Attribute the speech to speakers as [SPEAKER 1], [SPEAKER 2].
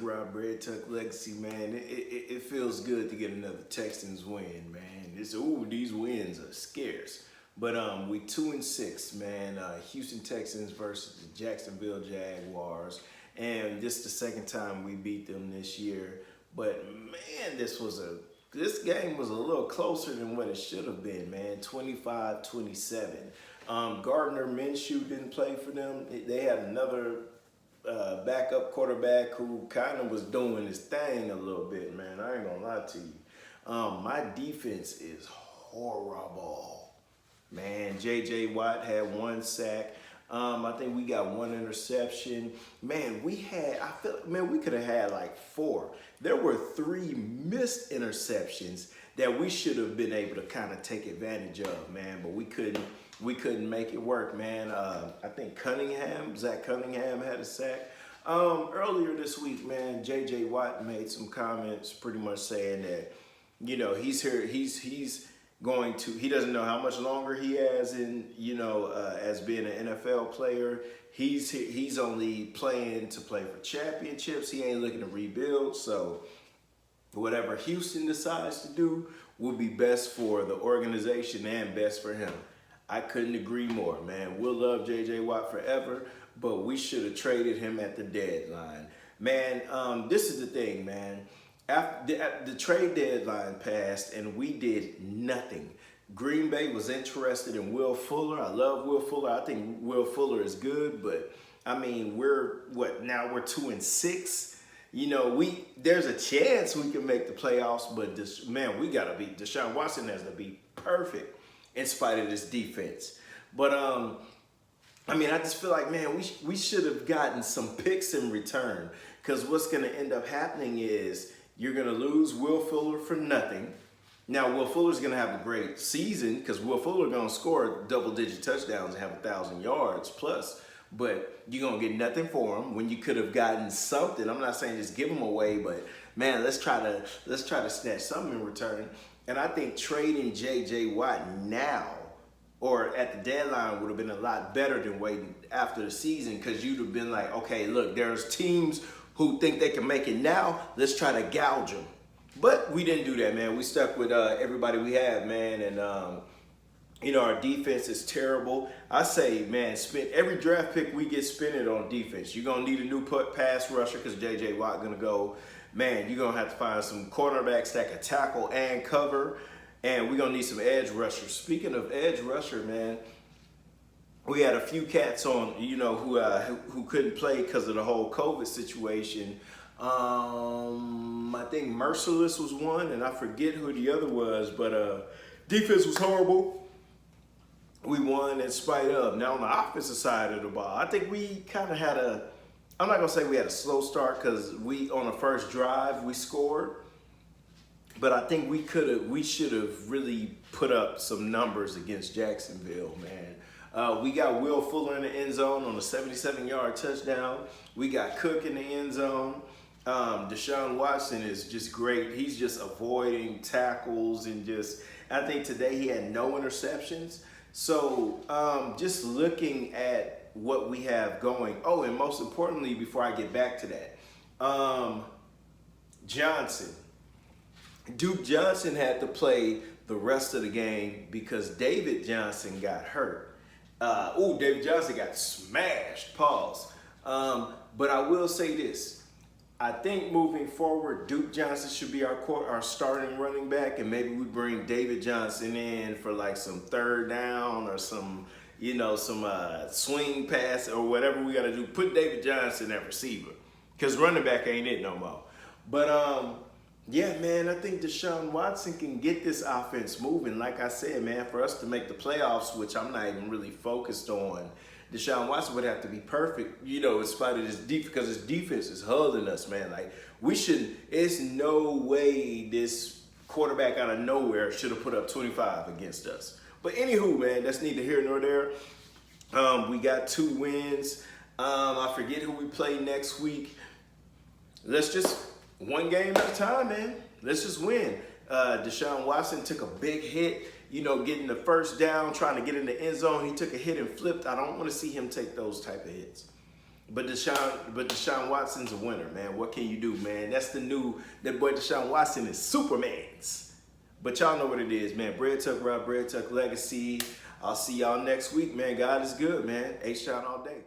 [SPEAKER 1] BreadTuckLegacy, man. It feels good to get another Texans win, man. These wins are scarce. But we 2-6, man. Houston Texans versus the Jacksonville Jaguars, and this is the second time we beat them this year. But man, this game was a little closer than what it should have been, man. 25-27. Gardner Minshew didn't play for them. They had another backup quarterback who kind of was doing his thing a little bit, man. I ain't gonna lie to you. My defense is horrible, man. J.J. Watt had 1 sack. I think we got 1 interception. Man, we could have had like 4. There were 3 missed interceptions that we should have been able to kind of take advantage of, man, but we couldn't make it work, man. I think Zach Cunningham had a sack. Earlier this week, man, J.J. Watt made some comments pretty much saying that, you know, he's here, he doesn't know how much longer he has in, as being an NFL player. He's only playing to play for championships. He ain't looking to rebuild. So whatever Houston decides to do will be best for the organization and best for him. I couldn't agree more, man. We'll love J.J. Watt forever, but we should have traded him at the deadline. Man, this is the thing, man. After the trade deadline passed and we did nothing. Green Bay was interested in Will Fuller. I love Will Fuller. I think Will Fuller is good, but I mean, we're 2-6. There's a chance we can make the playoffs, but Deshaun Watson has to be perfect in spite of this defense. But I just feel like, man, we should have gotten some picks in return, because what's going to end up happening is you're going to lose Will Fuller for nothing. Now, Will Fuller's going to have a great season because Will Fuller going to score double-digit touchdowns and have 1,000 yards plus, but you're going to get nothing for him when you could have gotten something. I'm not saying just give him away, but man, let's try to snatch something in return. And I think trading J.J. Watt now or at the deadline would have been a lot better than waiting after the season, because you'd have been like, okay, look, there's teams who think they can make it now. Let's try to gouge them. But we didn't do that, man. We stuck with everybody we had, man. And, our defense is terrible. I say, man, spend every draft pick we get, spend it on defense. You're going to need a new pass rusher because J.J. Watt going to go. Man, you're going to have to find some cornerbacks that can tackle and cover. And we're going to need some edge rushers. Speaking of edge rusher, man, we had a few cats on, who couldn't play because of the whole COVID situation. I think Merciless was one, and I forget who the other was, but defense was horrible. We won in spite of. Now on the offensive side of the ball, I think we kind of had I'm not going to say we had a slow start, because on the first drive we scored, but I think we should have really put up some numbers against Jacksonville, man. We got Will Fuller in the end zone on a 77-yard touchdown. We got Cook in the end zone. Deshaun Watson is just great. He's just avoiding tackles and I think today he had no interceptions. So just looking at what we have going. Oh, and most importantly, before I get back to that, Duke Johnson had to play the rest of the game because David Johnson got hurt. David Johnson got smashed, pause. But I will say this. I think moving forward, Duke Johnson should be our starting running back, and maybe we bring David Johnson in for like some third down or some swing pass or whatever we got to do. Put David Johnson at receiver, because running back ain't it no more. But yeah, man, I think Deshaun Watson can get this offense moving. Like I said, man, for us to make the playoffs, which I'm not even really focused on, Deshaun Watson would have to be perfect, in spite of his defense, because his defense is holding us, man. Like, it's no way this quarterback out of nowhere should have put up 25 against us. But anywho, man, that's neither here nor there. We got 2 wins. I forget who we play next week. Let's just one game at a time, man. Let's just win. Deshaun Watson took a big hit. Getting the first down, trying to get in the end zone. He took a hit and flipped. I don't want to see him take those type of hits. But Deshaun Watson's a winner, man. What can you do, man? That boy Deshaun Watson is Superman's. But y'all know what it is, man. Bread Tuck Rob, Bread Tuck Legacy. I'll see y'all next week, man. God is good, man. H-Shot all day.